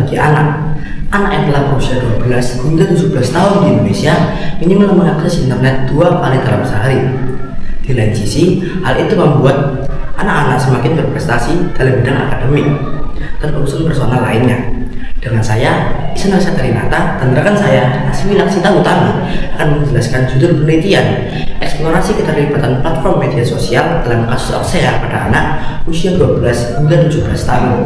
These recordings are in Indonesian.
bagi anak. Anak yang telah berusia 12 hingga 17 tahun di Indonesia minimal mengakses internet 2 kali dalam sehari. Di lain sisi, hal itu membuat anak-anak semakin berprestasi dalam bidang akademik dan urusan personal lainnya. Dengan saya, Ihsan Satrinata, dan rekan saya, Asmi Laksita Utami, akan menjelaskan judul penelitian eksplorasi keterlibatan platform media sosial dalam kasus Oxea pada anak usia 12 hingga 17 tahun.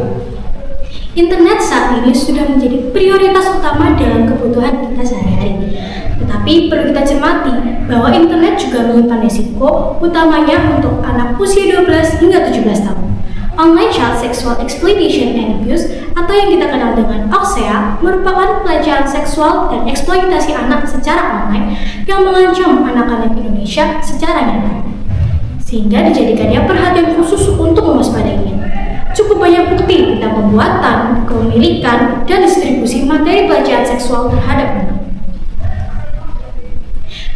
Internet saat ini sudah menjadi prioritas utama dalam kebutuhan kita sehari-hari. Tetapi perlu kita cermati bahwa internet juga menyimpan risiko, utamanya untuk anak usia 12 hingga 17 tahun. Online Child Sexual Exploitation and Abuse atau yang kita kenal dengan OXEA merupakan pelecehan seksual dan eksploitasi anak secara online yang mengancam anak-anak Indonesia secara nyata, sehingga dijadikannya perhatian khusus untuk mewaspadainya. Cukup banyak bukti tentang pembuatan, kepemilikan, dan distribusi materi pelecehan seksual terhadap anak.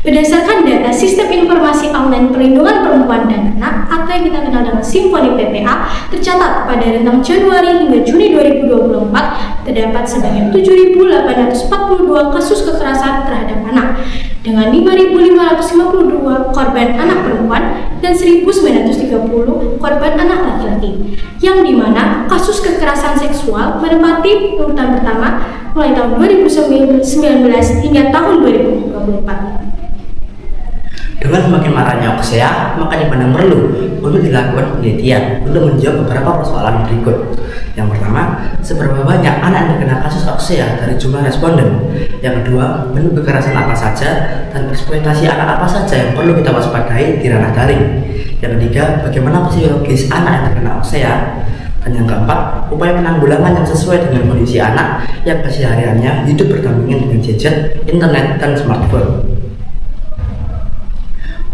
Berdasarkan data Sistem Informasi Online Perlindungan Perempuan dan Anak atau yang kita kenal dengan Simfoni PPA, tercatat pada rentang Januari hingga Juni 2024 terdapat sebanyak 7.842 kasus kekerasan terhadap anak dengan 5.552 korban anak perempuan dan 1.930 korban anak laki-laki, yang dimana kasus kekerasan seksual menempati urutan pertama mulai tahun 2019 hingga tahun 2024. Dengan semakin maraknya Oxea, maka dipandang perlu untuk dilakukan penelitian untuk menjawab beberapa persoalan berikut. Yang pertama, seberapa banyak anak yang terkena kasus Oxea dari jumlah responden? Yang kedua, bentuk kekerasan apa saja dan eksploitasi anak apa saja yang perlu kita waspadai di ranah daring? Yang ketiga, bagaimana psikologis anak yang terkena Oxea? Dan yang keempat, upaya penanggulangan yang sesuai dengan kondisi anak yang kesehariannya hidup berdampingan dengan gadget, internet, dan smartphone.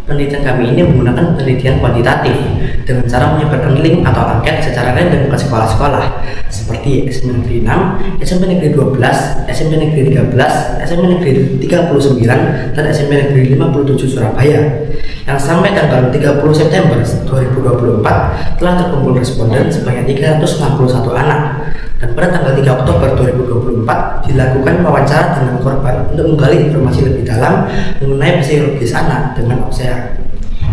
Penelitian kami ini menggunakan penelitian kuantitatif dengan cara menyebarkan link atau angket secara random ke sekolah-sekolah seperti SMP Negeri 6, SMP Negeri 12, SMP Negeri 13, SMP Negeri 39, dan SMP Negeri 57 Surabaya. Yang sampai tanggal 30 September 2024 telah terkumpul responden sebanyak 361 anak. Dan pada tanggal 3 Oktober 2024 dilakukan wawancara dengan korban untuk menggali informasi lebih dalam mengenai psikologis anak dengan Oxea.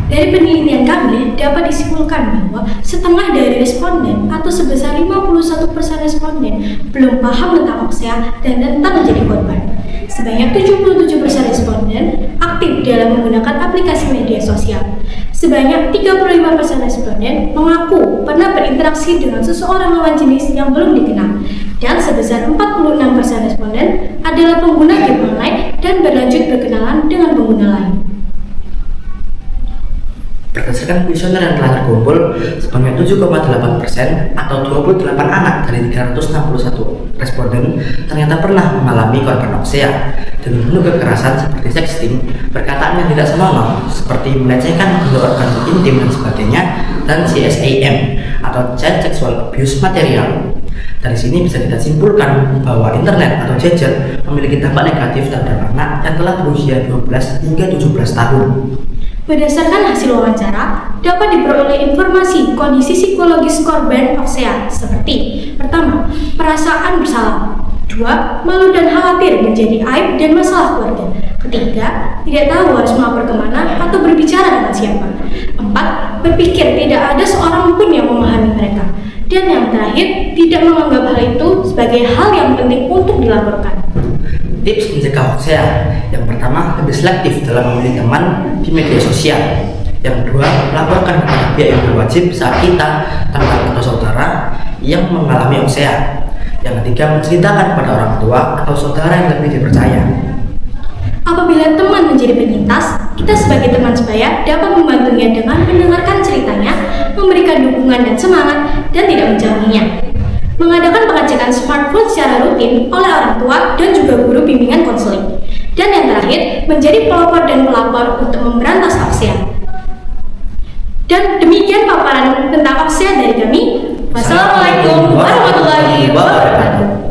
Dari penelitian kami dapat disimpulkan bahwa setengah dari responden atau sebesar 51% responden belum paham tentang Oxea dan rentan menjadi korban. Sebanyak 77% responden aktif dalam menggunakan aplikasi media sosial. Sebanyak 35% responden mengaku pernah berinteraksi dengan seseorang lawan jenis yang belum dikenal. Dan sebesar 46% responden adalah pengguna game online dan berlanjut berkenalan dengan pengguna lain. Berdasarkan kuesioner yang telah terkumpul, sebanyak 7,8% atau 28 anak dari 361 responden ternyata pernah mengalami korban Oxea dengan bentuk kekerasan seperti sexting, perkataan yang tidak senonoh seperti melecehkan bentuk organ intim dan sebagainya, dan CSAM atau Child Sexual Abuse Material. Dari sini bisa kita simpulkan bahwa internet atau gadget memiliki dampak negatif terhadap anak yang telah berusia 12 hingga 17 tahun. Berdasarkan hasil wawancara, dapat diperoleh informasi kondisi psikologis korban Oxea seperti: pertama, perasaan bersalah; dua, malu dan khawatir menjadi aib dan masalah keluarga; ketiga, tidak tahu harus melapor kemana atau berbicara dengan siapa; empat, berpikir tidak ada seorang pun yang memahami mereka; dan yang terakhir, tidak menganggap hal itu sebagai hal yang penting untuk dilaporkan. Tips mencegah Oxea: yang pertama, lebih selektif dalam memilih teman di media sosial. Yang kedua, laporkan kepada pihak yang berwajib saat kita, teman atau saudara yang mengalami Oxea. Yang ketiga, menceritakan kepada orang tua atau saudara yang lebih dipercaya. Apabila teman menjadi penyintas, kita sebagai teman sebaya dapat membantunya dengan mendengarkan ceritanya, memberikan dukungan dan semangat, dan tidak menjauhinya. Mengadakan pengecekan smartphone secara rutin oleh orang tua dan juga guru bimbingan konseling. Dan yang terakhir, menjadi pelopor dan pelapor untuk memberantas Oxea. Dan demikian paparan tentang Oxea dari kami. Wassalamualaikum warahmatullahi wabarakatuh.